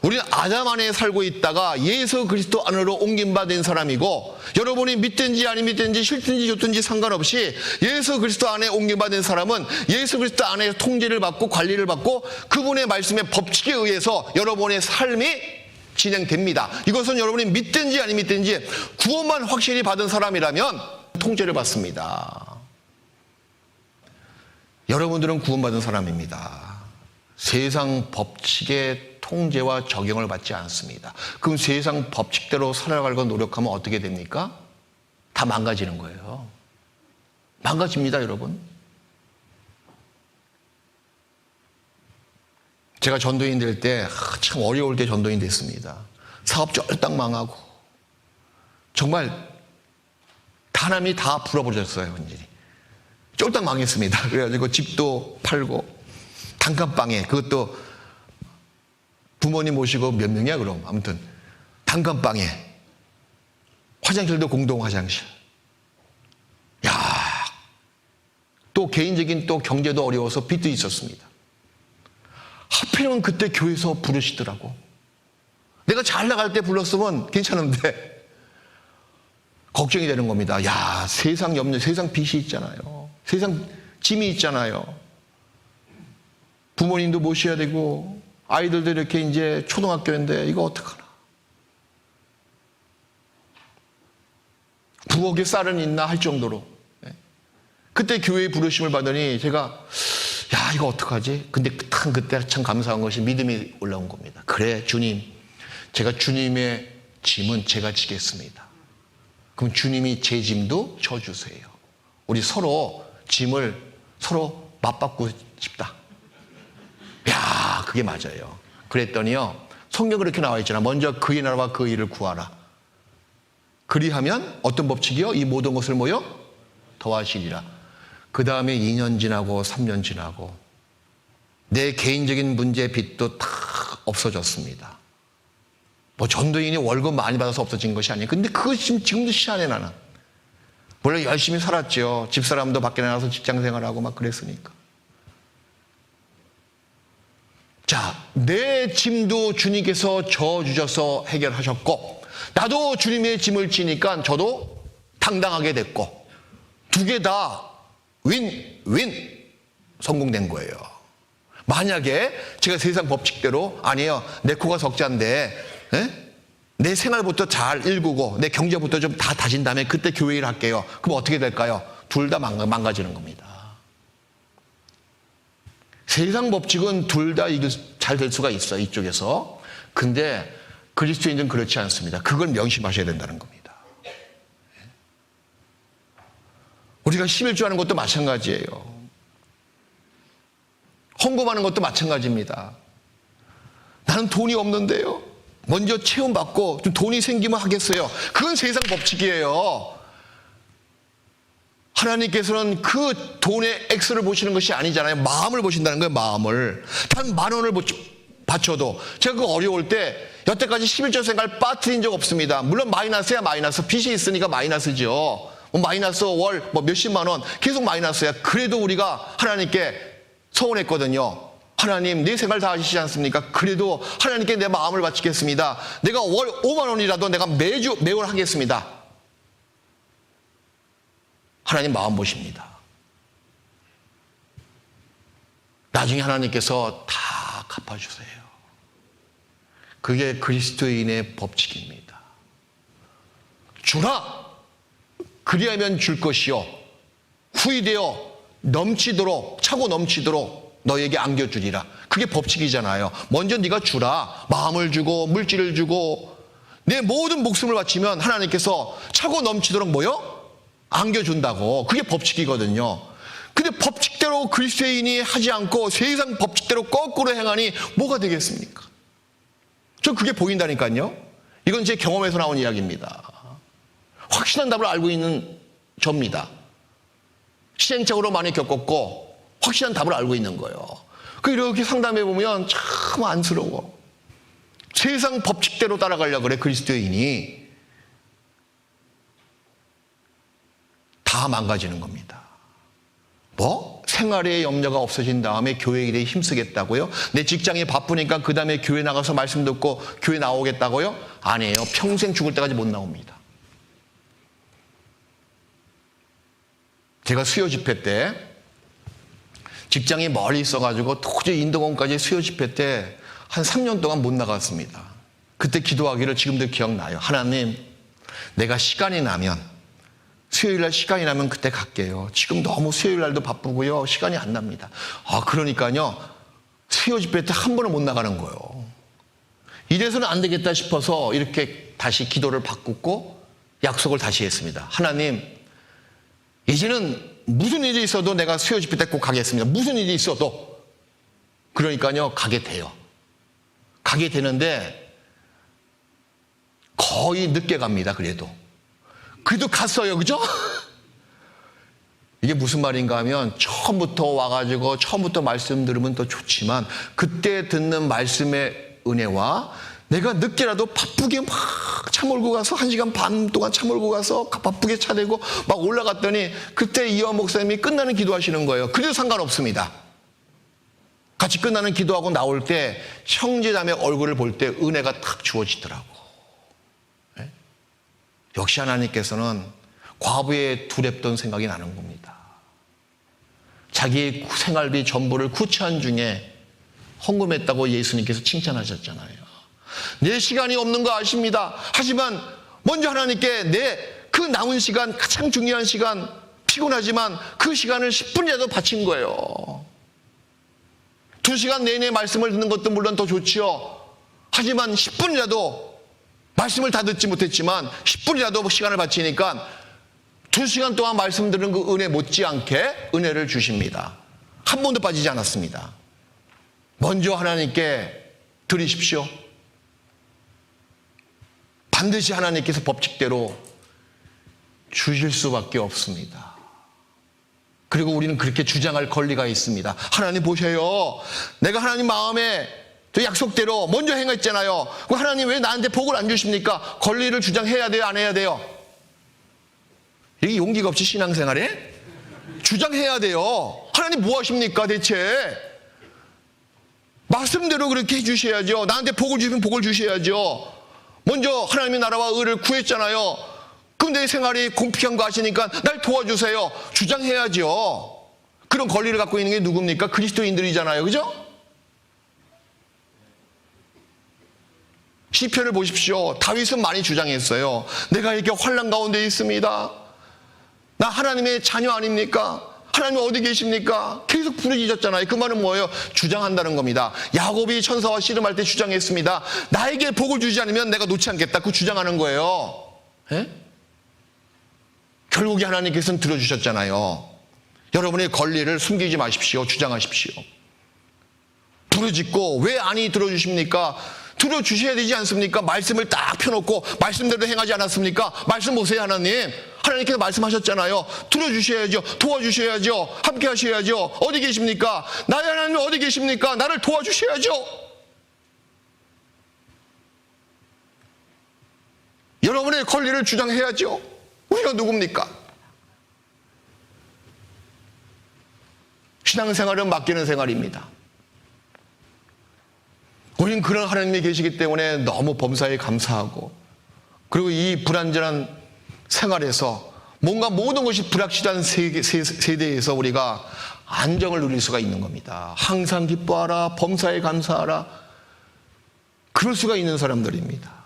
우리는 아담 안에 살고 있다가 예수 그리스도 안으로 옮김받은 사람이고, 여러분이 믿든지 안 믿든지 싫든지 좋든지 상관없이 예수 그리스도 안에 옮김받은 사람은 예수 그리스도 안에 통제를 받고 관리를 받고 그분의 말씀의 법칙에 의해서 여러분의 삶이 진행됩니다. 이것은 여러분이 믿든지 안 믿든지 구원만 확실히 받은 사람이라면 통제를 받습니다. 여러분들은 구원받은 사람입니다. 세상 법칙의 통제와 적용을 받지 않습니다. 그럼 세상 법칙대로 살아가려고 노력하면 어떻게 됩니까? 다 망가지는 거예요. 망가집니다, 여러분. 제가 전도인 될 때 참 어려울 때 전도인 됐습니다. 사업 쫄딱 망하고 정말 사람이 다 불어버렸어요. 완전히 쫄딱 망했습니다. 그래가지고 집도 팔고 단칸방에, 그것도 부모님 모시고 몇 명이야 그럼, 아무튼 단칸방에 화장실도 공동 화장실. 야, 또 개인적인 또 경제도 어려워서 빚도 있었습니다. 하필이면 그때 교회에서 부르시더라고. 내가 잘 나갈 때 불렀으면 괜찮은데 걱정이 되는 겁니다. 야, 세상 염려, 세상 빚이 있잖아요. 세상 짐이 있잖아요. 부모님도 모셔야 되고 아이들도 이렇게 이제 초등학교인데 이거 어떡하나. 부엌에 쌀은 있나 할 정도로. 그때 교회에 부르심을 받으니 제가 야, 이거 어떡하지? 근데 그때 참 감사한 것이 믿음이 올라온 겁니다. 그래, 주님, 제가 주님의 짐은 제가 지겠습니다. 그럼 주님이 제 짐도 져주세요. 우리 서로 짐을 서로 맞받고 싶다. 야, 그게 맞아요. 그랬더니요, 성경 그렇게 나와 있잖아. 먼저 그의 나라와 그 일을 구하라. 그리하면 어떤 법칙이요? 이 모든 것을 뭐요? 더하시리라. 그 다음에 2년 지나고 3년 지나고 내 개인적인 문제 빚도 다 없어졌습니다. 뭐 전도인이 월급 많이 받아서 없어진 것이 아니에요. 근데 그거 지금도 희한해. 나는 원래 열심히 살았죠. 집사람도 밖에 나가서 직장생활하고 막 그랬으니까. 자, 내 짐도 주님께서 져주셔서 해결하셨고, 나도 주님의 짐을 지니까 저도 당당하게 됐고, 두 개 다 윈 성공된 거예요. 만약에 제가 세상 법칙대로, 아니에요, 내 코가 석자인데 내 생활부터 잘 일구고 내 경제부터 좀 다 다진 다음에 그때 교회 일 할게요. 그럼 어떻게 될까요? 둘 다 망가지는 겁니다. 세상 법칙은 둘 다 잘 될 수가 있어요, 이쪽에서. 근데 그리스도인은 그렇지 않습니다. 그걸 명심하셔야 된다는 겁니다. 우리가 11조 하는 것도 마찬가지예요. 헌금하는 것도 마찬가지입니다. 나는 돈이 없는데요, 먼저 체험받고 좀 돈이 생기면 하겠어요. 그건 세상 법칙이에요. 하나님께서는 그 돈의 액수를 보시는 것이 아니잖아요. 마음을 보신다는 거예요. 마음을. 단 10,000원을 바쳐도 제가 그 어려울 때 여태까지 11조 생활 빠뜨린 적 없습니다. 물론 마이너스야 마이너스. 빚이 있으니까 마이너스죠. 마이너스 월 몇십만 원 계속 마이너스야. 그래도 우리가 하나님께 서운했거든요. 하나님, 내 생활 다 하시지 않습니까? 그래도 하나님께 내 마음을 바치겠습니다. 내가 월 5만 원이라도 내가 매월 하겠습니다. 하나님 마음 보십니다. 나중에 하나님께서 다 갚아주세요. 그게 그리스도인의 법칙입니다. 주라! 그리하면 줄 것이요 후히되어 넘치도록, 차고 넘치도록 너에게 안겨주리라. 그게 법칙이잖아요. 먼저 네가 주라. 마음을 주고 물질을 주고 내 모든 목숨을 바치면 하나님께서 차고 넘치도록 뭐요? 안겨준다고. 그게 법칙이거든요. 근데 법칙대로 그리스도인이 하지 않고 세상 법칙대로 거꾸로 행하니 뭐가 되겠습니까? 저 그게 보인다니까요. 이건 제 경험에서 나온 이야기입니다. 확실한 답을 알고 있는 접니다. 시행착오로 많이 겪었고 확실한 답을 알고 있는 거예요. 이렇게 상담해 보면 참 안쓰러워. 세상 법칙대로 따라가려고 그래. 그리스도인이 다 망가지는 겁니다. 뭐? 생활의 염려가 없어진 다음에 교회 일에 힘쓰겠다고요? 내 직장이 바쁘니까 그 다음에 교회 나가서 말씀 듣고 교회 나오겠다고요? 아니에요. 평생 죽을 때까지 못 나옵니다. 제가 수요 집회 때 직장이 멀리 있어가지고 도저히 인도공까지 수요 집회 때 한 3년 동안 못 나갔습니다. 그때 기도하기를 지금도 기억나요. 하나님, 내가 시간이 나면, 수요일날 시간이 나면 그때 갈게요. 지금 너무 수요일날도 바쁘고요. 시간이 안 납니다. 그러니까요. 수요 집회 때 한 번은 못 나가는 거예요. 이래서는 안 되겠다 싶어서 이렇게 다시 기도를 바꾸고 약속을 다시 했습니다. 하나님, 이제는 무슨 일이 있어도 내가 수요 집회 때 꼭 가겠습니다. 무슨 일이 있어도. 그러니까요, 가게 돼요. 가게 되는데 거의 늦게 갑니다. 그래도 갔어요. 그죠? 이게 무슨 말인가 하면 처음부터 와가지고 처음부터 말씀 들으면 더 좋지만 그때 듣는 말씀의 은혜와 내가 늦게라도 바쁘게 막 차 몰고 가서 1시간 반 동안 차 몰고 가서 바쁘게 차 대고 막 올라갔더니 그때 이완 목사님이 끝나는 기도하시는 거예요. 그래도 상관없습니다. 같이 끝나는 기도하고 나올 때 형제자매 얼굴을 볼 때 은혜가 탁 주어지더라고. 네? 역시 하나님께서는 과부의 두렵던 생각이 나는 겁니다. 자기의 생활비 전부를 구차한 중에 헌금했다고 예수님께서 칭찬하셨잖아요. 내 시간이 없는 거 아십니다. 하지만 먼저 하나님께 내 그 남은 시간, 가장 중요한 시간, 피곤하지만 그 시간을 10분이라도 바친 거예요. 2시간 내내 말씀을 듣는 것도 물론 더 좋지요. 하지만 10분이라도 말씀을 다 듣지 못했지만 10분이라도 시간을 바치니까 2시간 동안 말씀 들은 그 은혜 못지않게 은혜를 주십니다. 한 번도 빠지지 않았습니다. 먼저 하나님께 드리십시오. 반드시 하나님께서 법칙대로 주실 수밖에 없습니다. 그리고 우리는 그렇게 주장할 권리가 있습니다. 하나님 보세요. 내가 하나님 마음에 약속대로 먼저 행했잖아요. 하나님 왜 나한테 복을 안 주십니까? 권리를 주장해야 돼요? 안 해야 돼요? 이게 용기가 없이 신앙생활에? 주장해야 돼요. 하나님 뭐 하십니까 대체? 말씀대로 그렇게 해주셔야죠. 나한테 복을 주시면 복을 주셔야죠. 먼저 하나님의 나라와 의를 구했잖아요. 그럼 내 생활이 공평한 거 아시니까 날 도와주세요. 주장해야죠. 그런 권리를 갖고 있는 게 누굽니까? 그리스도인들이잖아요. 그죠? 시편을 보십시오. 다윗은 많이 주장했어요. 내가 이렇게 환난 가운데 있습니다. 나 하나님의 자녀 아닙니까? 하나님 어디 계십니까? 계속 부르짖었잖아요. 그 말은 뭐예요? 주장한다는 겁니다. 야곱이 천사와 씨름할 때 주장했습니다. 나에게 복을 주지 않으면 내가 놓지 않겠다. 그 주장하는 거예요. 에? 결국에 하나님께서는 들어주셨잖아요. 여러분의 권리를 숨기지 마십시오. 주장하십시오. 부르짖고 왜 아니 들어주십니까? 들어주셔야 되지 않습니까? 말씀을 딱 펴놓고 말씀대로 행하지 않았습니까? 말씀 보세요. 하나님. 하나님께서 말씀하셨잖아요. 들어주셔야죠. 도와주셔야죠. 함께 하셔야죠. 어디 계십니까? 나의 하나님 어디 계십니까? 나를 도와주셔야죠. 여러분의 권리를 주장해야죠. 우리가 누굽니까? 신앙생활은 맡기는 생활입니다. 우리는 그런 하나님이 계시기 때문에 너무 범사에 감사하고, 그리고 이 불안전한 생활에서 뭔가 모든 것이 불확실한 세대에서 우리가 안정을 누릴 수가 있는 겁니다. 항상 기뻐하라, 범사에 감사하라. 그럴 수가 있는 사람들입니다.